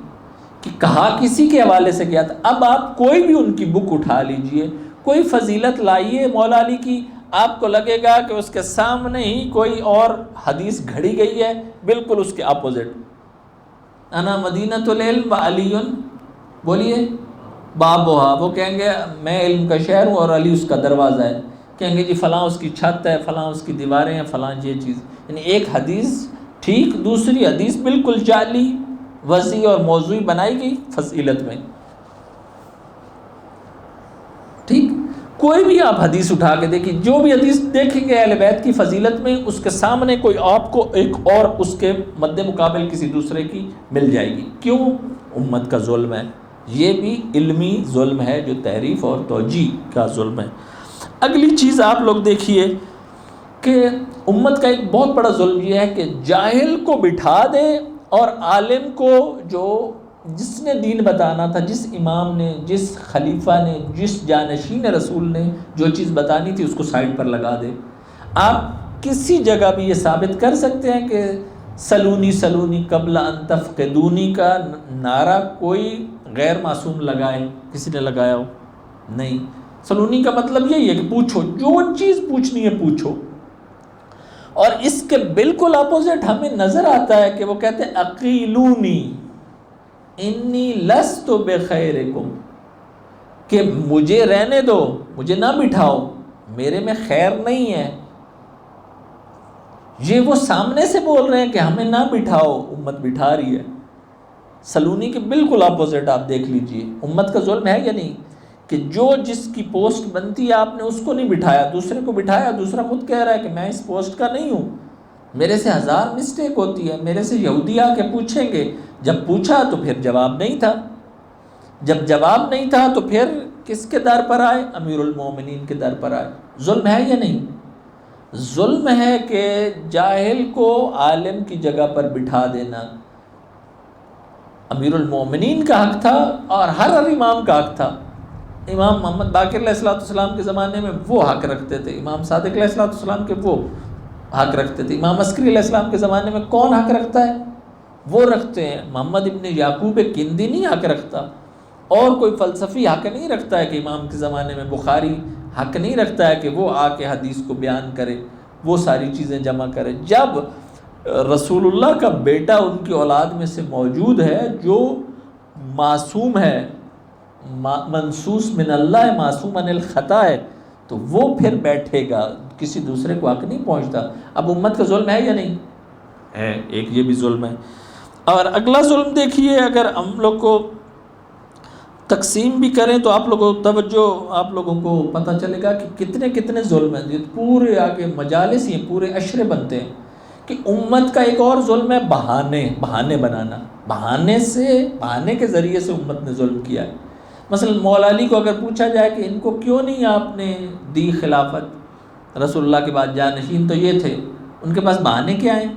کہ کہا کسی کے حوالے سے کیا تھا۔ اب آپ کوئی بھی ان کی بک اٹھا لیجئے، کوئی فضیلت لائیے مولا علی کی، آپ کو لگے گا کہ اس کے سامنے ہی کوئی اور حدیث گھڑی گئی ہے بالکل اس کے اپوزٹ۔ انا مدینۃ العلم و علی، بولیے بابوہا، وہ کہیں گے میں علم کا شہر ہوں اور علی اس کا دروازہ ہے، کہیں گے جی فلاں اس کی چھت ہے، فلاں اس کی دیواریں ہیں، فلاں یہ چیز، یعنی ایک حدیث ٹھیک دوسری حدیث بالکل جعلی وضعی اور موضوعی بنائی گئی فضیلت میں۔ ٹھیک، کوئی بھی آپ حدیث اٹھا کے دیکھیں، جو بھی حدیث دیکھیں گے اہل بیت کی فضیلت میں، اس کے سامنے کوئی آپ کو ایک اور اس کے مد مقابل کسی دوسرے کی مل جائے گی۔ کیوں؟ امت کا ظلم ہے۔ یہ بھی علمی ظلم ہے جو تحریف اور توجیہ کا ظلم ہے۔ اگلی چیز آپ لوگ دیکھیے کہ امت کا ایک بہت بڑا ظلم یہ ہے کہ جاہل کو بٹھا دے اور عالم کو جس نے دین بتانا تھا، جس امام نے، جس خلیفہ نے، جس جانشین رسول نے جو چیز بتانی تھی اس کو سائڈ پر لگا دے۔ آپ کسی جگہ بھی یہ ثابت کر سکتے ہیں کہ سلونی سلونی قبل ان تفقدونی کا نعرہ کوئی غیر معصوم لگائے، کسی نے لگایا ہو؟ نہیں۔ سلونی کا مطلب یہی ہے کہ پوچھو، جو چیز پوچھنی ہے پوچھو۔ اور اس کے بالکل اپوزٹ ہمیں نظر آتا ہے کہ وہ کہتے ہیں اقیلونی انی لست بخیرکم، کہ مجھے رہنے دو، مجھے نہ بٹھاؤ، میرے میں خیر نہیں ہے۔ یہ وہ سامنے سے بول رہے ہیں کہ ہمیں نہ بٹھاؤ، امت بٹھا رہی ہے۔ سلونی کے بالکل اپوزٹ آپ دیکھ لیجئے۔ امت کا ظلم ہے یا نہیں کہ جو جس کی پوسٹ بنتی ہے آپ نے اس کو نہیں بٹھایا، دوسرے کو بٹھایا، دوسرا خود کہہ رہا ہے کہ میں اس پوسٹ کا نہیں ہوں، میرے سے ہزار مسٹیک ہوتی ہے، میرے سے یہودی آ کے پوچھیں گے۔ جب پوچھا تو پھر جواب نہیں تھا، جب جواب نہیں تھا تو پھر کس کے در پر آئے؟ امیر المومنین کے در پر آئے۔ ظلم ہے یا نہیں؟ ظلم ہے کہ جاہل کو عالم کی جگہ پر بٹھا دینا۔ امیر المومنین کا حق تھا اور ہر امام کا حق تھا۔ امام محمد باقر علیہ السلام کے زمانے میں وہ حق رکھتے تھے، امام صادق علیہ السلام کے وہ حق رکھتے تھے۔ امام عسکری علیہ السلام کے زمانے میں کون حق رکھتا ہے؟ وہ رکھتے ہیں۔ محمد ابن یعقوب کندی نہیں حق رکھتا، اور کوئی فلسفی حق نہیں رکھتا ہے کہ امام کے زمانے میں بخاری حق نہیں رکھتا ہے کہ وہ آ کے حدیث کو بیان کرے، وہ ساری چیزیں جمع کرے۔ جب رسول اللہ کا بیٹا ان کی اولاد میں سے موجود ہے جو معصوم ہے، منصوص من اللہ ہے، معصوم عن الخطا ہے، تو وہ پھر بیٹھے گا، کسی دوسرے کو حق نہیں پہنچتا۔ اب امت کا ظلم ہے یا نہیں ہے؟ ایک یہ بھی ظلم ہے۔ اور اگلا ظلم دیکھیے، اگر ہم لوگ کو تقسیم بھی کریں تو آپ لوگوں توجہ، آپ لوگوں کو پتہ چلے گا کہ کتنے کتنے ظلم ہیں۔ یہ پورے آگے مجالس ہی پورے عشرے بنتے ہیں کہ امت کا ایک اور ظلم ہے بہانے بنانا۔ بہانے کے ذریعے سے امت نے ظلم کیا ہے۔ مثلا مولا علی کو اگر پوچھا جائے کہ ان کو کیوں نہیں آپ نے دی خلافت، رسول اللہ کے بعد جانشین تو یہ تھے، ان کے پاس بہانے کیا ہیں؟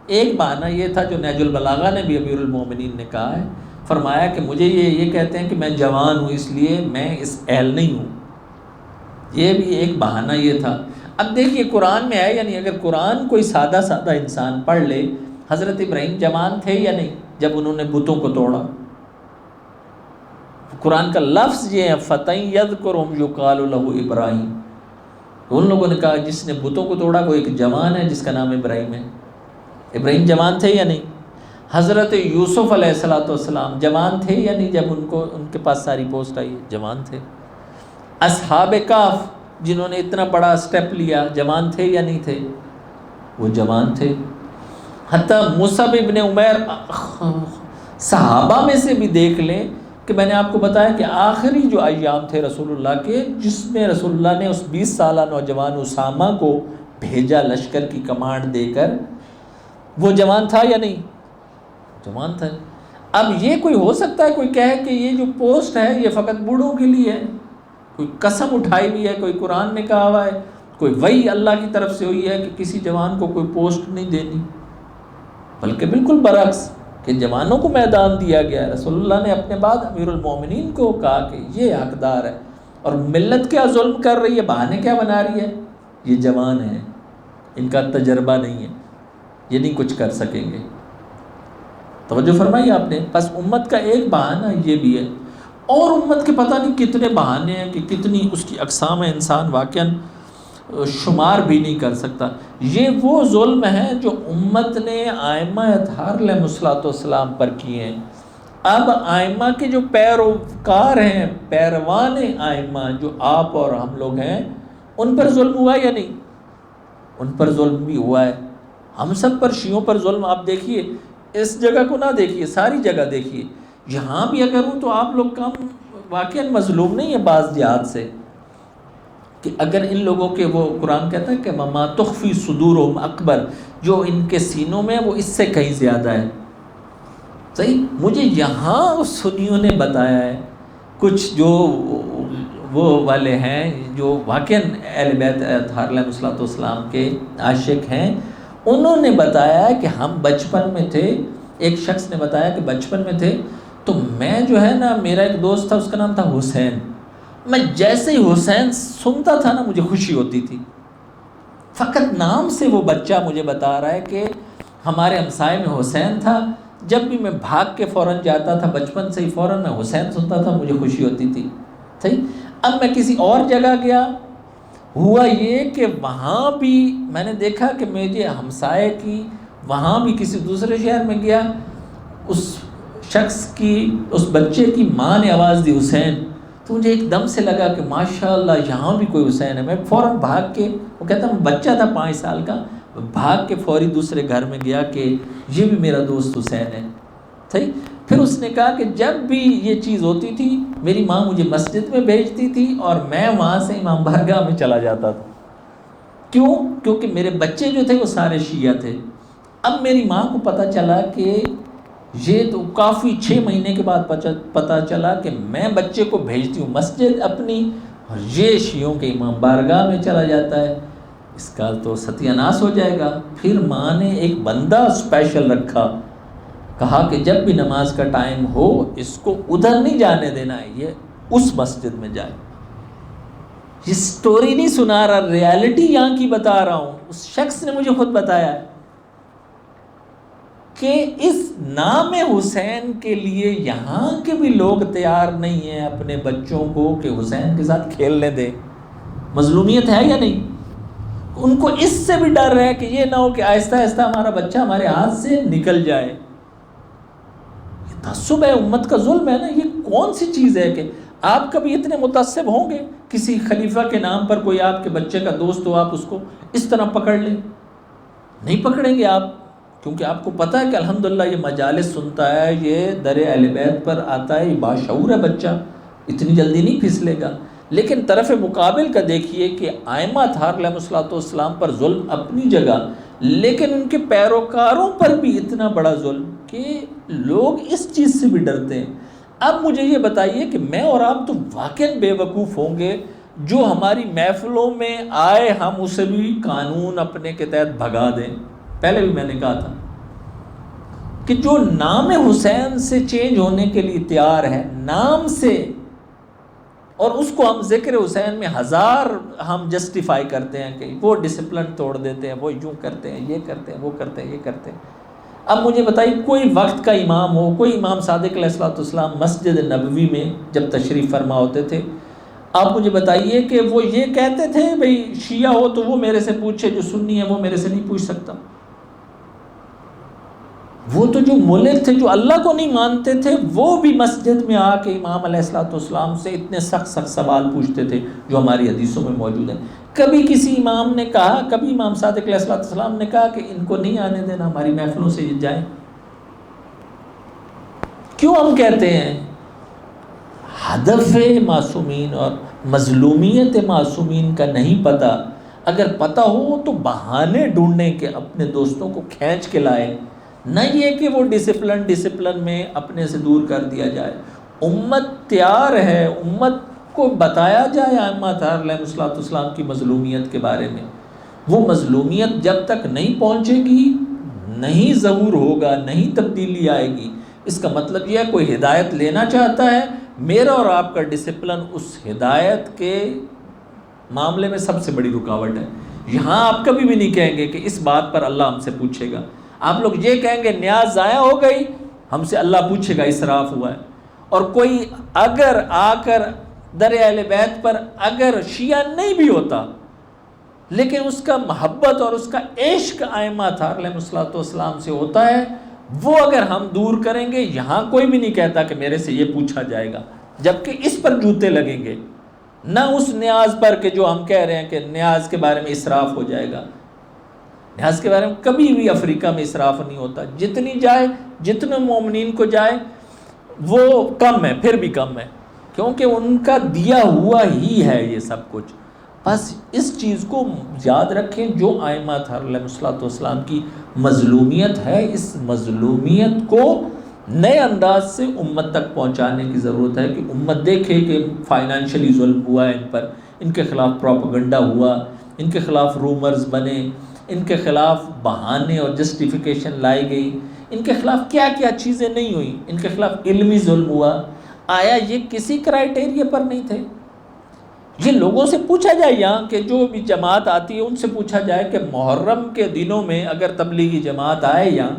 ایک بہانہ یہ تھا جو نہج البلاغہ نے بھی امیر المومنین نے کہا ہے، فرمایا کہ مجھے یہ کہتے ہیں کہ میں جوان ہوں اس لیے میں اس اہل نہیں ہوں۔ یہ بھی ایک بہانہ یہ تھا۔ اب دیکھیے قرآن میں ہے یا نہیں؟ اگر قرآن کوئی سادہ انسان پڑھ لے، حضرت ابراہیم جوان تھے یا نہیں جب انہوں نے بتوں کو توڑا؟ قرآن کا لفظ یہ ہے فَتَن يَذْكُرُهُمْ يُقَالُ لَهُ ابراہیم۔ ان لوگوں نے کہا جس نے بتوں کو توڑا وہ ایک جوان ہے جس کا نام ابراہیم ہے۔ ابراہیم جوان تھے یا نہیں؟ حضرت یوسف علیہ السلام جوان تھے یا نہیں جب ان کے پاس ساری پوسٹ آئی؟ جوان تھے۔ اصحاب کہف جنہوں نے اتنا بڑا سٹیپ لیا جوان تھے یا نہیں تھے؟ وہ جوان تھے۔ حتیٰ مصعب ابن عمیر، صحابہ میں سے بھی دیکھ لیں کہ میں نے آپ کو بتایا کہ آخری جو ایام تھے رسول اللہ کے، جس میں رسول اللہ نے اس 20 سالہ نوجوان اسامہ کو بھیجا لشکر کی کمانڈ دے کر، وہ جوان تھا یا نہیں؟ جوان تھا۔ اب یہ کوئی ہو سکتا ہے کوئی کہے کہ یہ جو پوسٹ ہے یہ فقط بوڑھوں کے لیے ہے؟ کوئی قسم اٹھائی ہوئی ہے، کوئی قرآن نے کہا ہوا ہے، کوئی وحی اللہ کی طرف سے ہوئی ہے کہ کسی جوان کو کوئی پوسٹ نہیں دینی، بلکہ بالکل برعکس کہ جوانوں کو میدان دیا گیا ہے۔ رسول اللہ نے اپنے بعد امیر المومنین کو کہا کہ یہ حقدار ہے، اور ملت کیا ظلم کر رہی ہے، بہانے کیا بنا رہی ہے؟ یہ جوان ہیں، ان کا تجربہ نہیں ہے، یہ نہیں کچھ کر سکیں گے۔ توجہ فرمائی آپ نے؟ بس امت کا ایک بہانہ یہ بھی ہے، اور امت کے پتہ نہیں کتنے بہانے ہیں کہ کتنی اس کی اقسام ہیں، انسان واقعاً شمار بھی نہیں کر سکتا۔ یہ وہ ظلم ہے جو امت نے ائمہ اطہار علیہ السلام پر کیے ہیں۔ اب ائمہ کے جو پیروکار ہیں، پیروان ائمہ جو آپ اور ہم لوگ ہیں، ان پر ظلم ہوا یا نہیں؟ ان پر ظلم بھی ہوا ہے۔ ہم سب پر، شیعوں پر ظلم آپ دیکھیے، اس جگہ کو نہ دیکھیے، ساری جگہ دیکھیے۔ یہاں بھی اگر ہوں تو آپ لوگ کم واقعاً مظلوم نہیں ہے بعض جہات سے، کہ اگر ان لوگوں کے، وہ قرآن کہتا ہے کہ مما تخفی صدورہم اکبر، جو ان کے سینوں میں وہ اس سے کہیں زیادہ ہے۔ صحیح؟ مجھے یہاں سنیوں نے بتایا ہے، کچھ جو وہ والے ہیں جو واقعاً اہل بیت اطہار علیہ السلام کے عاشق ہیں، انہوں نے بتایا کہ ہم بچپن میں تھے، ایک شخص نے بتایا کہ بچپن میں تھے تو میں جو ہے نا، میرا ایک دوست تھا اس کا نام تھا حسین، میں جیسے ہی حسین سنتا تھا نا مجھے خوشی ہوتی تھی۔ فقط نام سے وہ بچہ مجھے بتا رہا ہے کہ ہمارے ہمسائے میں حسین تھا، جب بھی میں بھاگ کے فوراً جاتا تھا، بچپن سے ہی فوراً میں حسین سنتا تھا، مجھے خوشی ہوتی تھی۔ صحیح؟ اب میں کسی اور جگہ گیا، ہوا یہ کہ وہاں بھی میں نے دیکھا کہ مجھے ہمسائے کی، وہاں بھی کسی دوسرے شہر میں گیا، اس شخص کی، اس بچے کی ماں نے آواز دی حسین، تو مجھے ایک دم سے لگا کہ ماشاءاللہ یہاں بھی کوئی حسین ہے۔ میں فوراً بھاگ کے، وہ کہتا میں بچہ تھا 5 سال کا، بھاگ کے فوری دوسرے گھر میں گیا کہ یہ بھی میرا دوست حسین ہے۔ صحیح؟ پھر اس نے کہا کہ جب بھی یہ چیز ہوتی تھی میری ماں مجھے مسجد میں بھیجتی تھی اور میں وہاں سے امام بارگاہ میں چلا جاتا تھا۔ کیوں؟ کیونکہ میرے بچے جو تھے وہ سارے شیعہ تھے۔ اب میری ماں کو پتہ چلا کہ یہ تو کافی 6 مہینے کے بعد پتہ چلا کہ میں بچے کو بھیجتی ہوں مسجد اپنی اور یہ شیعوں کے امام بارگاہ میں چلا جاتا ہے، اس کا تو ستیہ ناس ہو جائے گا۔ پھر ماں نے ایک بندہ اسپیشل رکھا، کہا کہ جب بھی نماز کا ٹائم ہو اس کو ادھر نہیں جانے دینا ہے، یہ اس مسجد میں جائے۔ یہ سٹوری نہیں سنا رہا، ریالٹی یہاں کی بتا رہا ہوں. اس شخص نے مجھے خود بتایا ہے کہ اس نام حسین کے لیے یہاں کے بھی لوگ تیار نہیں ہیں اپنے بچوں کو کہ حسین کے ساتھ کھیلنے دیں. مظلومیت ہے یا نہیں؟ ان کو اس سے بھی ڈر ہے کہ یہ نہ ہو کہ آہستہ آہستہ ہمارا بچہ ہمارے ہاتھ سے نکل جائے. یہ تعصب ہے، امت کا ظلم ہے نا. یہ کون سی چیز ہے کہ آپ کبھی اتنے متعصب ہوں گے کسی خلیفہ کے نام پر، کوئی آپ کے بچے کا دوست ہو، آپ اس کو اس طرح پکڑ لیں؟ نہیں پکڑیں گے آپ، کیونکہ آپ کو پتہ ہے کہ الحمدللہ یہ مجالس سنتا ہے، یہ در اہل بیت پر آتا ہے، یہ باشعور ہے بچہ، اتنی جلدی نہیں پھسلے گا. لیکن طرف مقابل کا دیکھیے کہ ائمہ اطہار علیہ الصلوۃ والسلام پر ظلم اپنی جگہ، لیکن ان کے پیروکاروں پر بھی اتنا بڑا ظلم کہ لوگ اس چیز سے بھی ڈرتے ہیں. اب مجھے یہ بتائیے کہ میں اور آپ تو واقعاً بے وقوف ہوں گے جو ہماری محفلوں میں آئے ہم اسے بھی قانون اپنے کے تحت بھگا دیں. پہلے بھی میں نے کہا تھا کہ جو نام حسین سے چینج ہونے کے لیے تیار ہے، نام سے، اور اس کو ہم ذکر حسین میں ہزار ہم جسٹیفائی کرتے ہیں کہ وہ ڈسپلن توڑ دیتے ہیں، وہ یوں کرتے ہیں، یہ کرتے ہیں، وہ کرتے ہیں، یہ کرتے ہیں. اب مجھے بتائیے کوئی وقت کا امام ہو، کوئی امام صادق علیہ الصلوۃ والسلام مسجد نبوی میں جب تشریف فرما ہوتے تھے، آپ مجھے بتائیے کہ وہ یہ کہتے تھے بھئی شیعہ ہو تو وہ میرے سے پوچھے، جو سنی ہے وہ میرے سے نہیں پوچھ سکتا. وہ تو جو ملک تھے، جو اللہ کو نہیں مانتے تھے، وہ بھی مسجد میں آ کے امام علیہ الصلوۃ والسلام سے اتنے سخت سخت سوال پوچھتے تھے جو ہماری حدیثوں میں موجود ہیں. کبھی کسی امام نے کہا، کبھی امام صادق علیہ الصلوۃ والسلام نے کہا کہ ان کو نہیں آنے دینا، ہماری محفلوں سے یہ جائیں؟ کیوں ہم کہتے ہیں ہدف معصومین اور مظلومیت معصومین کا نہیں پتہ؟ اگر پتہ ہو تو بہانے ڈھونڈنے کے اپنے دوستوں کو کھینچ کے لائے، نہ یہ کہ وہ ڈسپلن میں اپنے سے دور کر دیا جائے. امت تیار ہے، امت کو بتایا جائے ائمہ اطہار علیہ الصلوۃ والسلام کی مظلومیت کے بارے میں. وہ مظلومیت جب تک نہیں پہنچے گی، نہیں ظہور ہوگا، نہیں تبدیلی آئے گی. اس کا مطلب یہ ہے کوئی ہدایت لینا چاہتا ہے، میرا اور آپ کا ڈسپلن اس ہدایت کے معاملے میں سب سے بڑی رکاوٹ ہے. یہاں آپ کبھی بھی نہیں کہیں گے کہ اس بات پر اللہ ہم سے پوچھے گا. آپ لوگ یہ کہیں گے نیاز ضائع ہو گئی، ہم سے اللہ پوچھے گا، اسراف ہوا ہے. اور کوئی اگر آ کر در اہل بیت پر اگر شیعہ نہیں بھی ہوتا، لیکن اس کا محبت اور اس کا عشق ائمہ اطہار علیہ الصلوۃ والسلام سے ہوتا ہے، وہ اگر ہم دور کریں گے، یہاں کوئی بھی نہیں کہتا کہ میرے سے یہ پوچھا جائے گا، جبکہ اس پر جوتے لگیں گے، نہ اس نیاز پر کہ جو ہم کہہ رہے ہیں کہ نیاز کے بارے میں اسراف ہو جائے گا. نیاز کے بارے میں کبھی بھی افریقہ میں اسراف نہیں ہوتا. جتنی جائے، جتنے مومنین کو جائے وہ کم ہے، پھر بھی کم ہے، کیونکہ ان کا دیا ہوا ہی ہے یہ سب کچھ. بس اس چیز کو یاد رکھیں، جو ائمہ اطہار علیہ الصلوۃ والسلام کی مظلومیت ہے، اس مظلومیت کو نئے انداز سے امت تک پہنچانے کی ضرورت ہے کہ امت دیکھے کہ فائنینشلی ظلم ہوا ہے ان پر، ان کے خلاف پروپیگنڈا ہوا، ان کے خلاف رومرز بنے، ان کے خلاف بہانے اور جسٹیفیکیشن لائی گئی، ان کے خلاف کیا کیا چیزیں نہیں ہوئیں، ان کے خلاف علمی ظلم ہوا. آیا یہ کسی کرائیٹیریا پر نہیں تھے؟ یہ لوگوں سے پوچھا جائے، یہاں کہ جو بھی جماعت آتی ہے ان سے پوچھا جائے کہ محرم کے دنوں میں اگر تبلیغی جماعت آئے یہاں،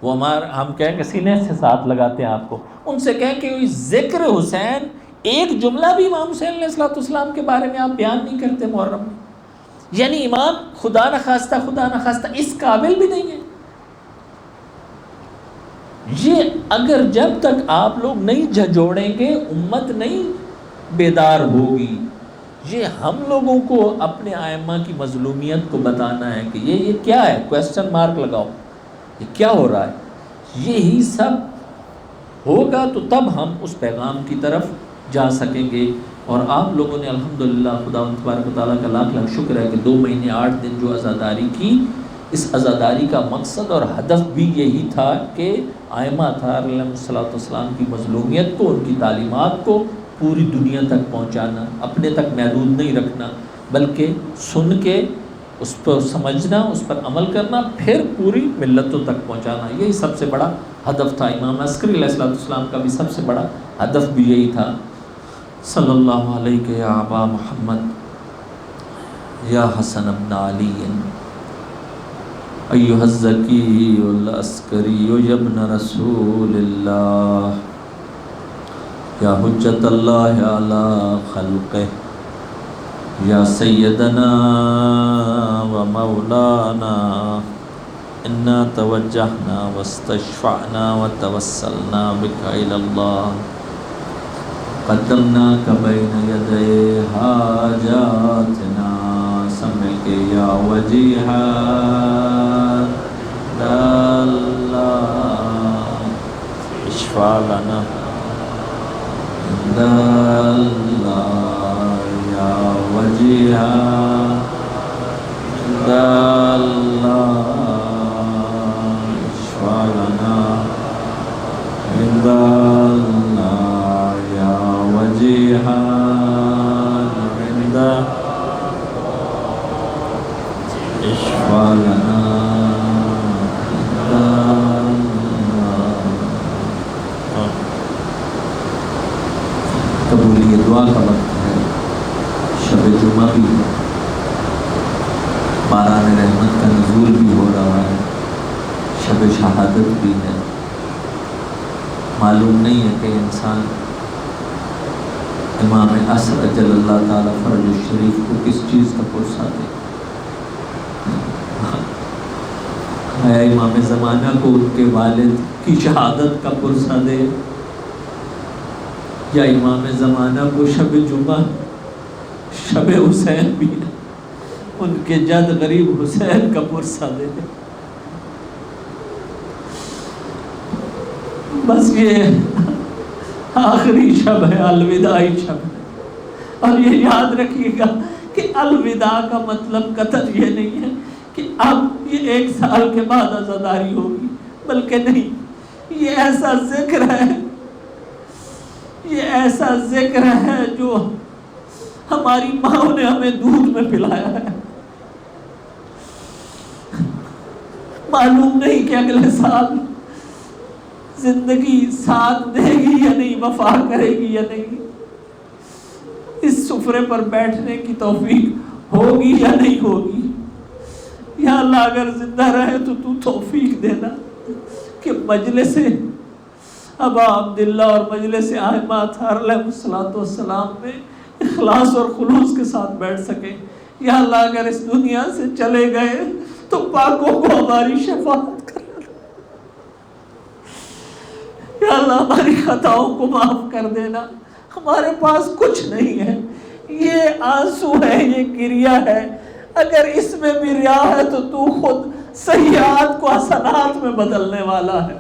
وہ ہم کہیں کہ سینے سے ساتھ لگاتے ہیں آپ کو، ان سے کہیں کہ ذکر حسین ایک جملہ بھی امام حسین علیہ السلام کے بارے میں آپ بیان نہیں کرتے محرم میں. یعنی امام خدا نخواستہ اس قابل بھی نہیں ہے. یہ اگر جب تک آپ لوگ نہیں جھنجھوڑیں گے، امت نہیں بیدار ہوگی. یہ ہم لوگوں کو اپنے ائمہ کی مظلومیت کو بتانا ہے کہ یہ کیا ہے، کویسچن مارک لگاؤ، یہ کیا ہو رہا ہے. یہی سب ہوگا تو تب ہم اس پیغام کی طرف جا سکیں گے. اور آپ لوگوں نے الحمدللہ خدا تبارک و تعالیٰ کا لاکھ لاکھ شکر ہے کہ 2 مہینے 8 دن جو عزاداری کی، اس عزاداری کا مقصد اور ہدف بھی یہی تھا کہ ائمہ اطہار علیہ السلام کی مظلومیت کو، ان کی تعلیمات کو پوری دنیا تک پہنچانا، اپنے تک محدود نہیں رکھنا، بلکہ سن کے اس پر سمجھنا، اس پر عمل کرنا، پھر پوری ملتوں تک پہنچانا. یہی سب سے بڑا ہدف تھا. امام عسکری علیہ السلام کا بھی سب سے بڑا ہدف بھی یہی تھا. صلی اللہ علیہ یا ابا محمد یا حسن ابن علی ایھا الزکی العسکری یا ابن رسول اللہ یا حجت اللہ علی خلقہ یا سیدنا و مولانا انا توجہنا واستشفعنا وتوسلنا بک الی اللہ قدمناک بین یدی حاجاتنا سمعک یا وجیہا اللہ اشفع لنا اللہ یا وجیہا اللہ اشفع لنا اللہ یا وجیہا اشفع لنا قبولی دعا کا وقت ہے، شب جمعہ بھی ہے، باران رحمت کا نزول بھی ہو رہا ہے، شب شہادت بھی ہے۔ معلوم نہیں ہے کہ انسان امام عصر اجل اللہ تعالیٰ فرج الشریف کو کس چیز کا پرسہ دے، ہے امام زمانہ کو ان کے والد کی شہادت کا پرسہ دے، یا امام زمانہ کو شب جمعہ شب حسین بھی ہے ان کے جد غریب حسین کا پرسہ دے دے۔ بس یہ آخری شب ہے، الوداعی شب ہے، اور یہ یاد رکھیے گا کہ الوداع کا مطلب قطعاً یہ نہیں ہے کہ اب یہ 1 سال کے بعد عزاداری ہوگی، بلکہ نہیں، یہ ایسا ذکر ہے، یہ ایسا ذکر ہے جو ہماری ماں نے ہمیں دودھ میں پلایا ہے۔ معلوم نہیں کہ اگلے سال زندگی ساتھ دے گی یا نہیں، وفا کرے گی یا نہیں، اس سفرے پر بیٹھنے کی توفیق ہوگی یا نہیں ہوگی۔ یا اللہ اگر زندہ رہے تو توفیق دینا کہ مجلس ابا عبداللہ اور مجلس ائمہ علیہ السلام میں اخلاص اور خلوص کے ساتھ بیٹھ سکے۔ یا اللہ اگر اس دنیا سے چلے گئے تو پاکوں کو ہماری شفاعت کر، یا اللہ ہماری خطاؤں کو معاف کر دینا۔ ہمارے پاس کچھ نہیں ہے، یہ آنسو ہے، یہ گریہ ہے، اگر اس میں بھی ریا ہے تو تو خود سیئات کو حسنات میں بدلنے والا ہے،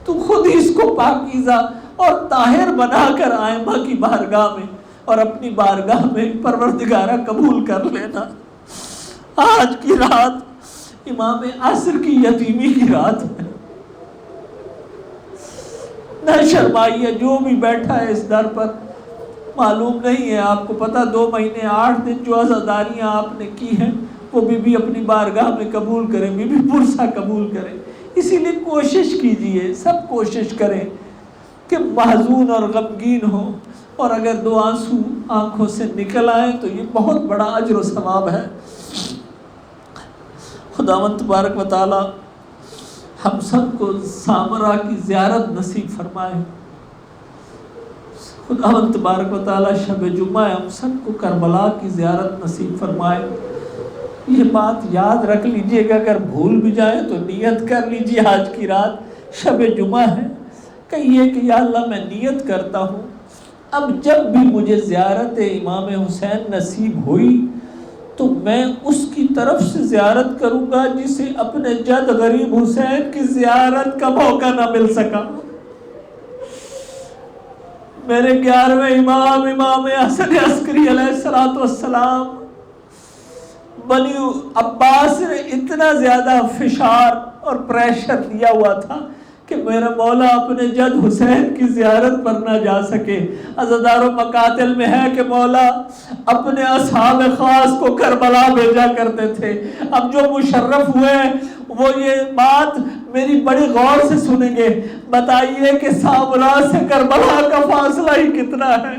تو خود اس کو پاکیزہ اور طاہر بنا کر ائمہ کی بارگاہ میں اور اپنی بارگاہ میں پروردگارہ قبول کر لینا۔ آج کی رات امام عصر کی یتیمی کی رات ہے، نہ شرمائیے جو بھی بیٹھا ہے اس در پر۔ معلوم نہیں ہے، آپ کو پتہ 2 مہینے 8 دن جو عزاداریاں آپ نے کی ہیں وہ بی اپنی بارگاہ میں قبول کریں، بی پرسہ قبول کریں۔ اسی لیے کوشش کیجئے، سب کوشش کریں کہ محزون اور غمگین ہو، اور اگر 2 آنسو آنکھوں سے نکل آئیں تو یہ بہت بڑا اجر و ثواب ہے۔ خداوند تبارک و تعالی ہم سب کو سامرا کی زیارت نصیب فرمائے۔ خداوند تبارک و تعالی شب جمعہ ہم سب کو کربلا کی زیارت نصیب فرمائے۔ یہ بات یاد رکھ لیجئے گا، اگر بھول بھی جائیں تو نیت کر لیجئے، آج کی رات شب جمعہ ہے، کہیے کہ یا اللہ میں نیت کرتا ہوں اب جب بھی مجھے زیارت امام حسین نصیب ہوئی تو میں اس کی طرف سے زیارت کروں گا جسے اپنے جد غریب حسین کی زیارت کا موقع نہ مل سکا۔ میرے 11ویں امام حسن عسکری علیہ السلام بنی عباس نے اتنا زیادہ فشار اور پریشر دیا ہوا تھا کہ میرا مولا اپنے جد حسین کی زیارت پر نہ جا سکے۔ عزادار و مقاتل میں ہے کہ مولا اپنے اصحاب خاص کو کربلا بھیجا کرتے تھے۔ اب جو مشرف ہوئے وہ یہ بات میری بڑی غور سے سنیں گے، بتائیے کہ سامرا سے کربلا کا فاصلہ ہی کتنا ہے؟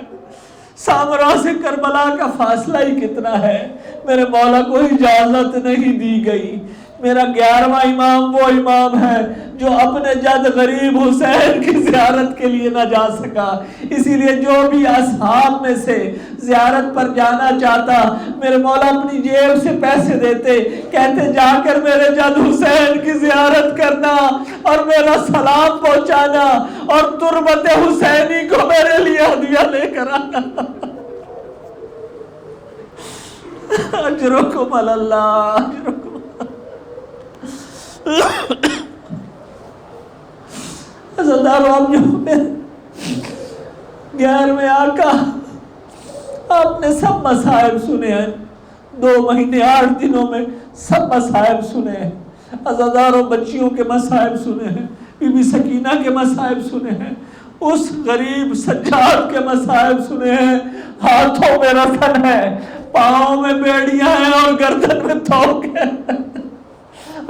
سامرا سے کربلا کا فاصلہ ہی کتنا ہے، میرے مولا کو اجازت نہیں دی گئی۔ میرا 11واں امام وہ امام ہے جو اپنے جد غریب حسین کی زیارت کے لیے نہ جا سکا، اسی لیے جو بھی اصحاب میں سے زیارت پر جانا چاہتا، میرے مولا اپنی جیب سے پیسے دیتے، کہتے جا کر میرے جد حسین کی زیارت کرنا اور میرا سلام پہنچانا اور تربت حسینی کو میرے لیے ہدیہ لے کر آنا۔ اجرکم اللہ، اجرکم۔ عزادارو، آپ جو 11ویں آقا، آپ نے سب مصائب سنے ہیں، 2 مہینے 8 دنوں میں سب مصائب سنے ہیں۔ عزادارو، بچیوں کے مصائب سنے ہیں، بی بی سکینہ کے مصائب سنے ہیں، اس غریب سجاد کے مصائب سنے ہیں۔ ہاتھوں میں رسن ہے، پاؤں میں بیڑیاں ہیں اور گردن میں توق ہے،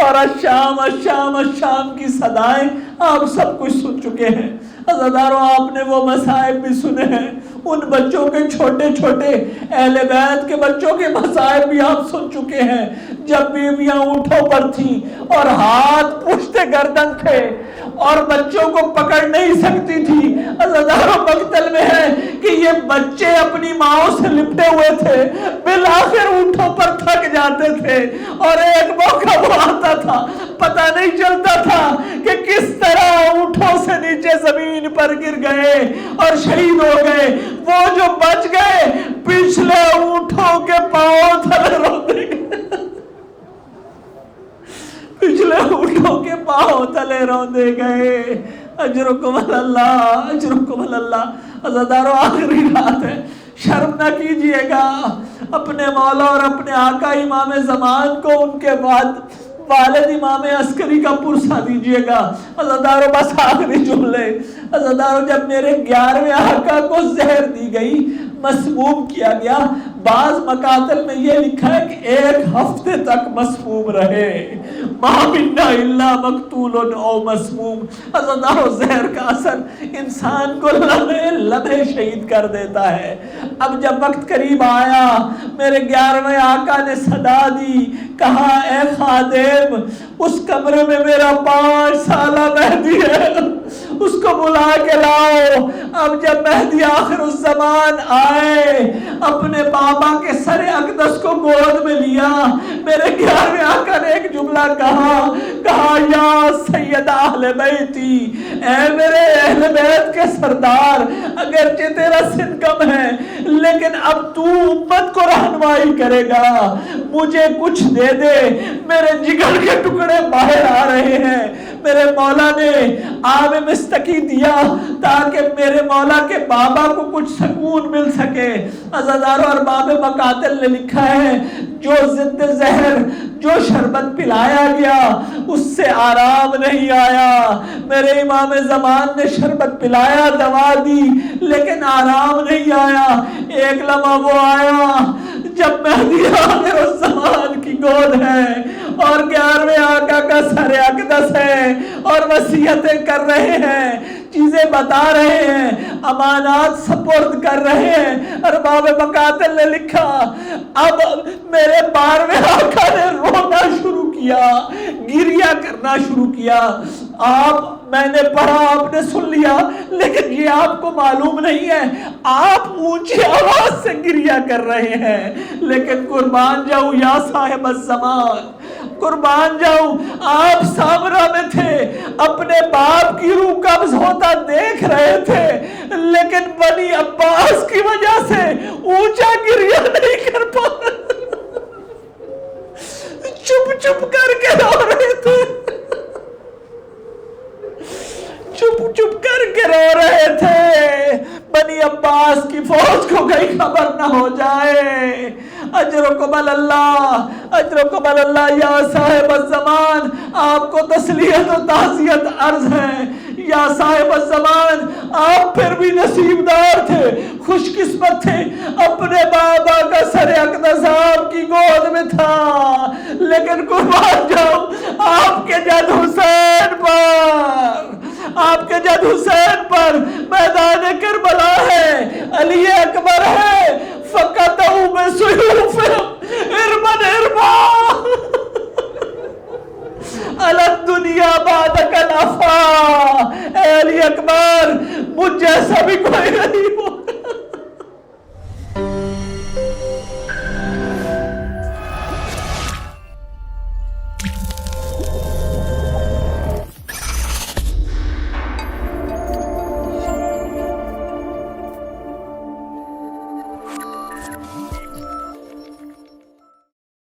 اور الشام الشام الشام کی صدائیں آپ سب کچھ سن چکے ہیں۔ عزادارو، آپ نے وہ مصائب بھی سنے ہیں، ان بچوں کے چھوٹے چھوٹے اہل بیت کے بچوں کے مصائب بھی آپ سن چکے ہیں، جب بیویاں اونٹوں پر تھیں اور ہاتھ پشت گردن تھے اور بچوں کو پکڑ نہیں سکتی تھی۔ عزادارو، مقتل میں ہے کہ یہ بچے اپنی ماؤں سے لپٹے ہوئے تھے، بالآخر اونٹوں پر تھک جاتے تھے، اور ایک موقع وہ آتا تھا پتہ نہیں چلتا تھا کہ کس طرح اونٹوں سے نیچے زمین پر گر گئے اور شہید ہو گئے۔ وہ جو بچ گئے پچھلے اونٹوں کے پاؤں تلے روندے گئے، پچھلے اونٹوں کے پاؤں تلے روندے گئے۔ اجرکم اللہ، اجرکم اللہ۔ عزادارو، آخری رات ہے، شرم نہ کیجئے گا، اپنے مولا اور اپنے آقا امام زمان کو ان کے والد امام عسکری کا پرسہ دیجئے گا۔ عزادارو، بس آخری جملے۔ عزادارو، جب میرے 11ویں آقا کو زہر دی گئی، مسموم کیا گیا، بعض مقاتل میں یہ لکھا ہے کہ 1 ہفتے تک مسموم رہے۔ ما منا الا مقتول او مسموم۔ عزادارو، زہر کا اثر انسان کو لمحے شہید کر دیتا ہے۔ اب جب وقت قریب آیا، میرے 11ویں آقا نے صدا دی، کہا اے خادم، اس کمرے میں میرا 5 سالہ مہدی ہے، اس کو بلا کے لاؤ۔ اب جب مہدی آخر الزمان آئے، اپنے بابا کے سر اقدس کو گود میں لیا، میرے 11ویں آقا نے ایک جملہ کہا یا سید اہل بیتی، اے میرے اہل بیت کے سردار، اگرچہ تیرا سن کم ہے لیکن اب تو امت کو رہنمائی کرے گا، مجھے کچھ دے دے، میرے جگر کے ٹکڑے باہر آ رہے ہیں۔ میرے مولا نے آب مستقی دیا تاکہ میرے مولا کے بابا کو کچھ سکون مل سکے۔ عزادارو، ارباب مقاتل نے لکھا ہے جو ضد زہر، جو شربت پلایا گیا اس سے آرام نہیں آیا۔ میرے امام زمان نے شربت پلایا، دوا دی، لیکن آرام نہیں آیا۔ ایک لمحہ وہ آیا جب مہدی آخر الزمان کی گود ہے اور 11ویں آقا کا سر اقدس ہے اور وصیتیں کر رہے ہیں، چیزیں بتا رہے ہیں، امانات سپرد کر رہے ہیں۔ ارباب مقاتل نے لکھا اب میرے 12ویں آقا نے رونا شروع کیا، گریہ کرنا شروع کیا۔ میں نے پڑھا، آپ نے سن لیا، لیکن یہ آپ کو معلوم نہیں ہے، آپ اونچی آواز سے گریہ کر رہے ہیں، لیکن قربان جاؤں یا صاحب الزمان، قربان جاؤں، آپ سامرا میں تھے، اپنے باپ کی روح قبض ہوتا دیکھ رہے تھے، لیکن بنی عباس کی وجہ سے اونچا گریہ نہیں کر پا رہے، چپ چپ کر کے رو رہے تھے، چپ چپ کر کے رو رہے تھے، بنی عباس کی فوج کو کہیں خبر نہ ہو جائے۔ اجرکم اللہ، اجرکم اللہ یا صاحب الزمان، آپ کو تسلیت و تعزیت عرض ہے۔ یا صاحب الزمان، آپ پھر بھی نصیب دار تھے، خوش قسمت تھے، اپنے بابا کا سر اقدس آپ کی گود میں تھا، لیکن قربان جاؤں آپ کے جد حسین پر آپ کے جد حسین پر میدان کربلا ہے، علی اکبر ہے، فقطعوا بسیوفہم اربا اربا علی الدنیا بعدک نفا۔ اے علی اکبر، مجھ جیسا بھی کوئی نہیں